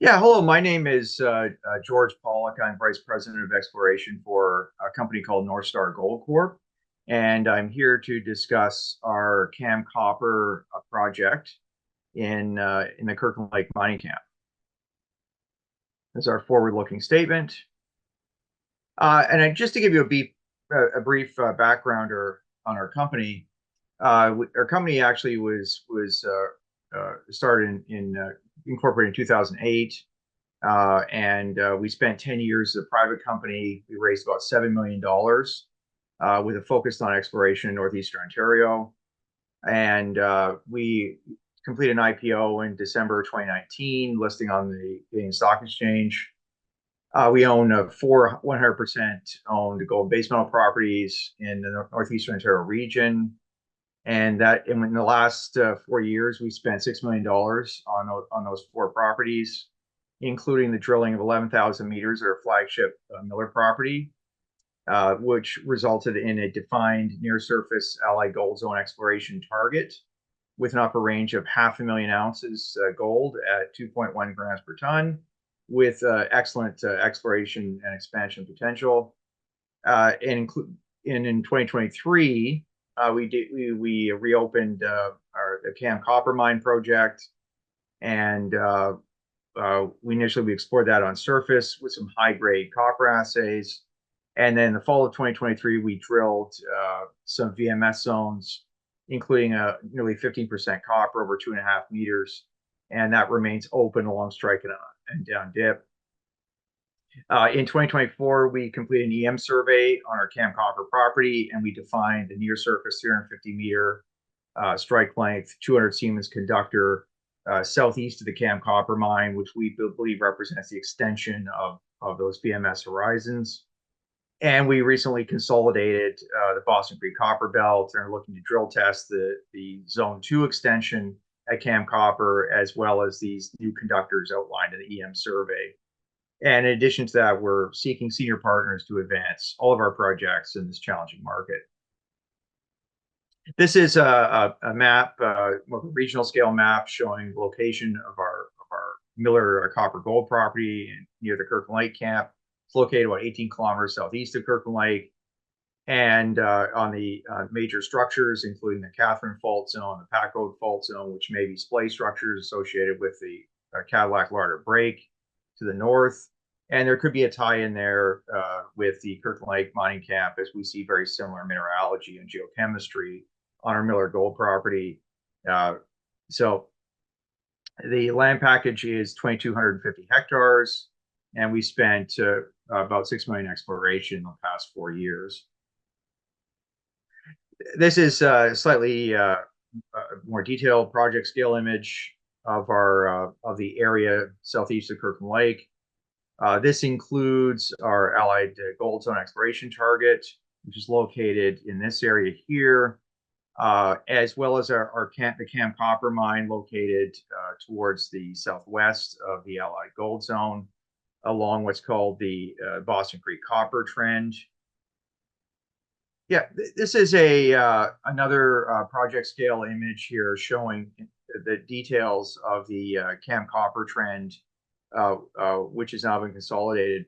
Yeah, hello. My name is George Pollock. I'm Vice President of Exploration for a company called Northstar Gold Corp. And I'm here to discuss our Cam Copper project in the Kirkland Lake mining camp. This is our forward-looking statement. Just to give you a brief background on our company, our company actually was started incorporated in 2008. We spent 10 years as a private company. We raised about $7 million with a focus on exploration in Northeastern Ontario. We completed an IPO in December 2019, listing on the Canadian Stock Exchange. We own 100% owned gold base metal properties in the Northeastern Ontario region. And in the last 4 years, we spent $6 million on those 4 properties, including the drilling of 11,000 meters of our flagship Miller property, which resulted in a defined near-surface allied gold zone exploration target with an upper range of 500,000 ounces gold at 2.1 grams per ton, with excellent exploration and expansion potential. In 2023, we reopened the Cam Copper Mine project, and we explored that on surface with some high-grade copper assays. And then in the fall of 2023, we drilled some VMS zones, including nearly 15% copper over 2.5 meters, and that remains open along strike and down dip. In 2024, we completed an EM survey on our Cam Copper property, and we defined the near-surface 350-meter strike length, 200 Siemens conductor southeast of the Cam Copper mine, which we believe represents the extension of those VMS horizons. And we recently consolidated the Boston Creek Copper Belt and are looking to drill test the Zone 2 extension at Cam Copper, as well as these new conductors outlined in the EM survey. And in addition to that, we're seeking senior partners to advance all of our projects in this challenging market. This is a map, a regional scale map showing the location of our Miller copper gold property near the Kirkland Lake camp. It's located about 18 kilometers southeast of Kirkland Lake. And on the major structures, including the Catherine Fault Zone, the Packode Fault Zone, which may be splay structures associated with the Cadillac Larder Break to the north. And there could be a tie-in there with the Kirkland Lake mining camp, as we see very similar mineralogy and geochemistry on our Miller gold property. So the land package is 2,250 hectares, and we spent about $6 million exploration in the past 4 years. This is a slightly more detailed project scale image of the area southeast of Kirkland Lake. This includes our allied gold zone exploration target, which is located in this area here, as well as the Cam Copper mine located towards the southwest of the allied gold zone, along what's called the Boston Creek Copper Trend. Yeah, this is another project scale image here showing the details of the Cam Copper Trend, which has now been consolidated.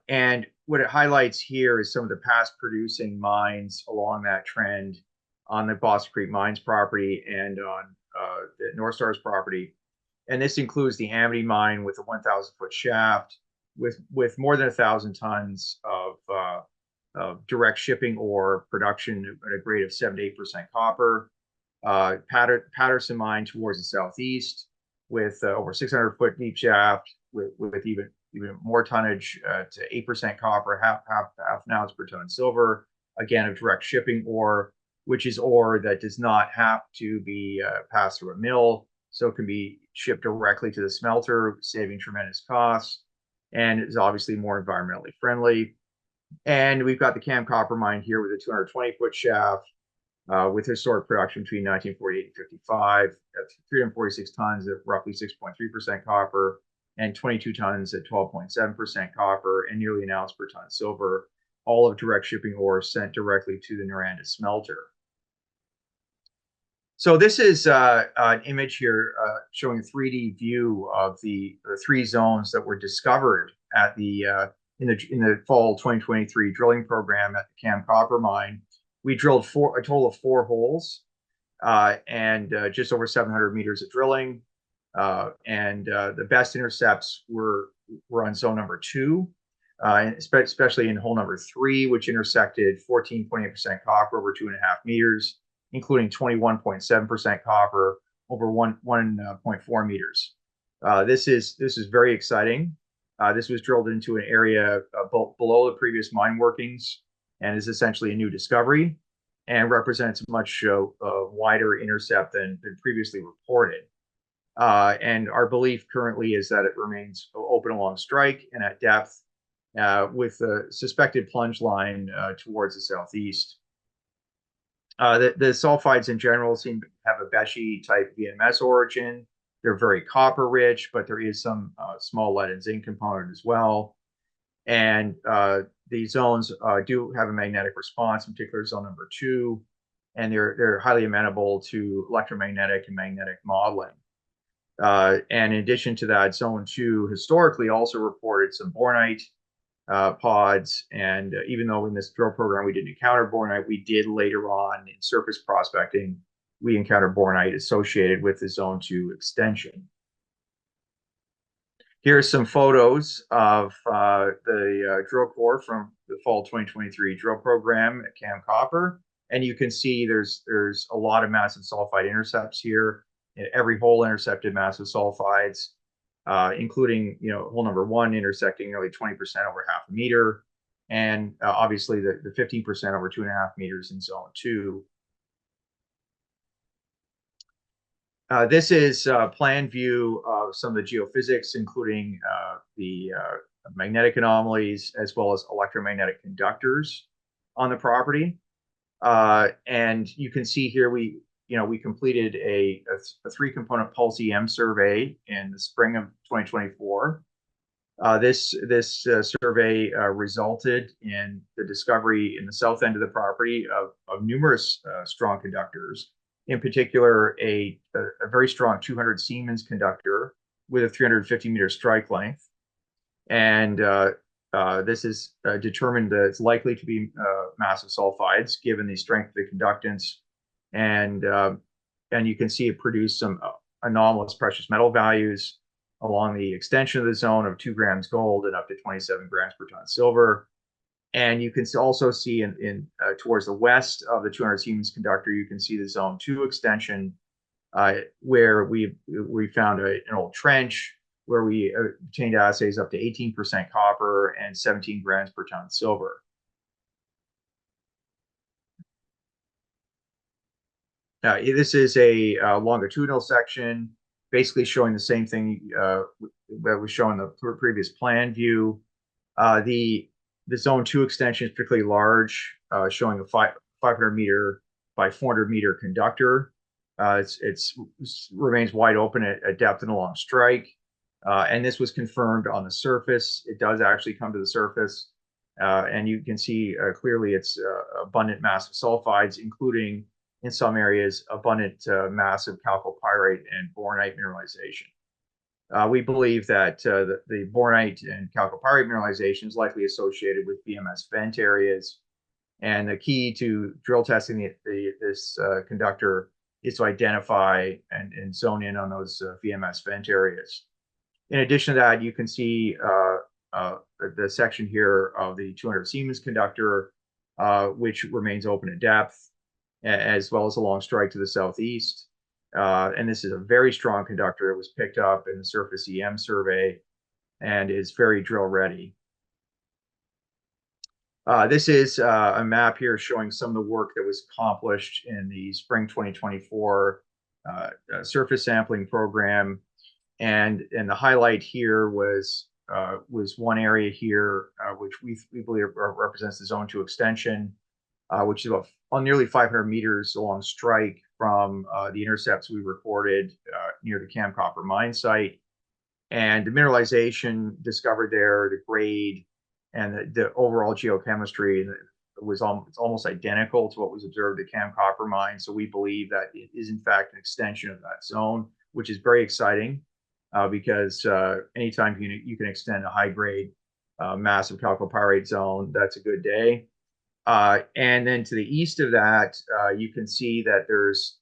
And what it highlights here is some of the past producing mines along that trend on the Boston Creek Mines property and on the Northstar's property. And this includes the Amity mine with a 1,000-foot shaft with more than 1,000 tons of direct shipping ore production at a grade of 7 to 8% copper. Patterson mine towards the southeast with over 600-foot deep shaft with even more tonnage to 8% copper, half an ounce per ton silver, again of direct shipping ore, which is ore that does not have to be passed through a mill, so it can be shipped directly to the smelter, saving tremendous costs, and is obviously more environmentally friendly. And we've got the Cam Copper mine here with a 220-foot shaft with historic production between 1948 and 55, at 346 tons at roughly 6.3% copper, and 22 tons at 12.7% copper, and nearly an ounce per ton silver, all of direct shipping ore sent directly to the Noranda smelter. So this is an image here showing a 3D view of the three zones that were discovered at the in the fall 2023 drilling program at the Cam Copper Mine. We drilled a total of 4 holes and just over 700 meters of drilling. The best intercepts were on zone number 2, especially in hole number 3, which intersected 14.8% copper over 2.5 meters, including 21.7% copper over 1.4 meters. This is very exciting. This was drilled into an area below the previous mine workings and is essentially a new discovery and represents a much wider intercept than previously reported. And our belief currently is that it remains open along strike and at depth, with a suspected plunge line towards the southeast. The sulphides in general seem to have a Beshi type VMS origin. They're very copper rich, but there is some small lead and zinc component as well. And these zones do have a magnetic response, in particular zone number 2, and they're highly amenable to electromagnetic and magnetic modeling. And in addition to that, zone 2 historically also reported some bornite pods, and even though in this drill program we didn't encounter bornite, we did later on in surface prospecting, we encountered bornite associated with the zone 2 extension. Here are some photos of the drill core from the fall 2023 drill program at Cam Copper, and you can see there's a lot of massive sulfide intercepts here. Every hole intercepted massive sulfides, including hole number 1 intersecting nearly 20% over half a meter, and obviously the 15% over 2.5 meters in zone 2. This is a plan view of some of the geophysics, including the magnetic anomalies as well as electromagnetic conductors on the property. And you can see here we completed a 3-component pulse EM survey in the spring of 2024. This survey resulted in the discovery in the south end of the property of numerous strong conductors. In particular, a very strong 200 Siemens conductor with a 350-meter strike length. And this is determined that it's likely to be massive sulfides, given the strength of the conductance. And you can see it produced some anomalous precious metal values along the extension of the zone of 2 grams gold and up to 27 grams per ton silver. And you can also see in towards the west of the 200 Siemens conductor, you can see the zone 2 extension, where we found an old trench where we obtained assays up to 18% copper and 17 grams per ton silver. This is a longitudinal section, basically showing the same thing that was shown in the previous plan view. The zone 2 extension is particularly large, showing a 500 meter by 400 meter conductor. It remains wide open at depth and along strike. And this was confirmed on the surface. It does actually come to the surface. And you can see clearly it's abundant massive sulfides, including in some areas abundant massive chalcopyrite and bornite mineralization. We believe that the bornite and chalcopyrite mineralization is likely associated with VMS vent areas. And the key to drill testing this conductor is to identify and zone in on those VMS vent areas. In addition to that, you can see the section here of the 200 Siemens conductor, which remains open at depth, as well as along strike to the southeast. And this is a very strong conductor. It was picked up in the surface EM survey and is very drill ready. This is a map here showing some of the work that was accomplished in the spring 2024 surface sampling program. And the highlight here was one area here, which we believe represents the zone 2 extension, which is about nearly 500 meters along strike from the intercepts we recorded near the Cam Copper mine site. And the mineralization discovered there, the grade, and the overall geochemistry it's almost identical to what was observed at Cam Copper Mine. So we believe that it is in fact an extension of that zone, which is very exciting because anytime you can extend a high grade massive chalcopyrite zone, that's a good day. And then to the east of that, you can see that there's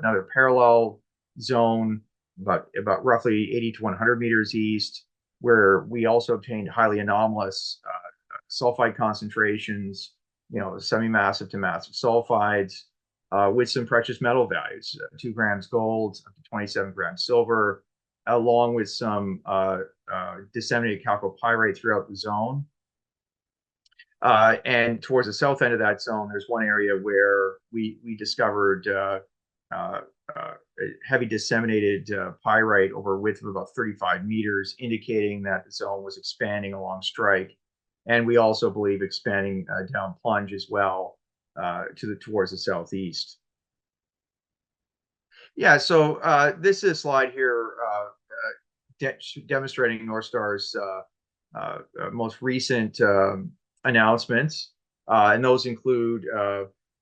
another parallel zone about roughly 80 to 100 meters east, where we also obtained highly anomalous sulfide concentrations, semi-massive to massive sulfides with some precious metal values, 2 grams gold, up to 27 grams silver, along with some disseminated chalcopyrite throughout the zone. And towards the south end of that zone, there's one area where we discovered heavy disseminated pyrite over a width of about 35 meters, indicating that the zone was expanding along strike. And we also believe expanding down plunge as well towards the southeast. Yeah, so this is a slide here demonstrating Northstar's most recent announcements, and those include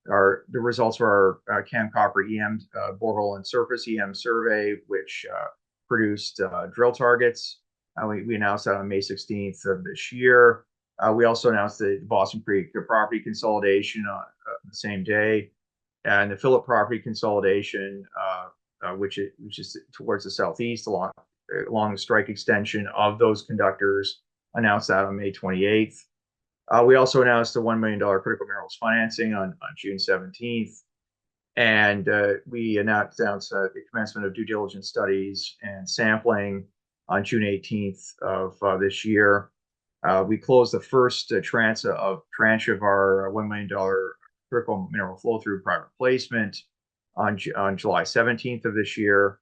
the results of our Cam Copper EM borehole and surface EM survey, which produced drill targets. We announced that on May 16th of this year. We also announced the Boston Creek property consolidation on the same day, and the Phillip property consolidation, which is towards the southeast along the strike extension of those conductors, announced that on May 28th. We also announced the $1 million critical minerals financing on June 17th. And we announced the commencement of due diligence studies and sampling on June 18th of this year. We closed the first tranche of our $1 million critical mineral flow-through private placement on July 17th of this year.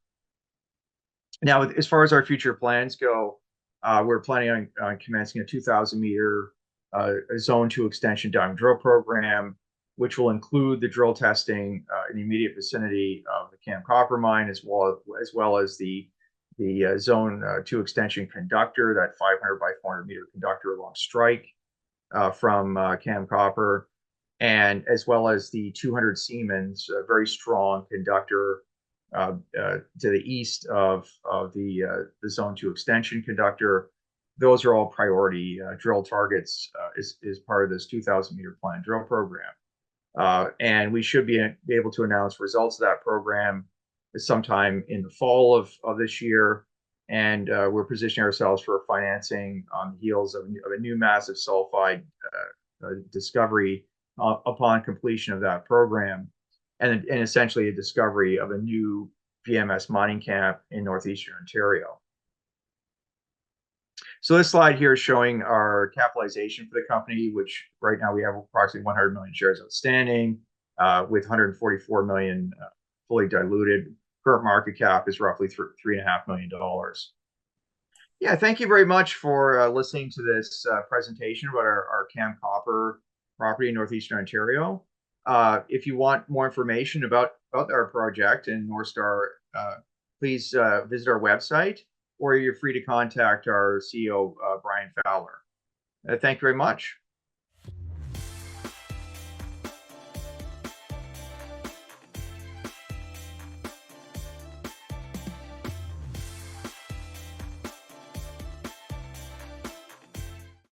Now, as far as our future plans go, we're planning on commencing a 2,000-meter Zone 2 extension diamond drill program, which will include the drill testing in the immediate vicinity of the Cam Copper Mine, as well as the Zone 2 extension conductor, that 500 by 400 meter conductor along strike from Cam Copper, and as well as the 200 Siemens, a very strong conductor to the east of the Zone 2 extension conductor. Those are all priority drill targets as part of this 2,000-meter planned drill program. And we should be able to announce results of that program sometime in the fall of this year. And we're positioning ourselves for financing on the heels of a new massive sulfide discovery upon completion of that program, and essentially a discovery of a new VMS mining camp in northeastern Ontario. So this slide here is showing our capitalization for the company, which right now we have approximately 100 million shares outstanding, with 144 million fully diluted. Current market cap is roughly $3.5 million. Yeah, thank you very much for listening to this presentation about our Cam Copper property in northeastern Ontario. If you want more information about our project and Northstar, please visit our website, or you're free to contact our CEO, Brian Fowler. Thank you very much.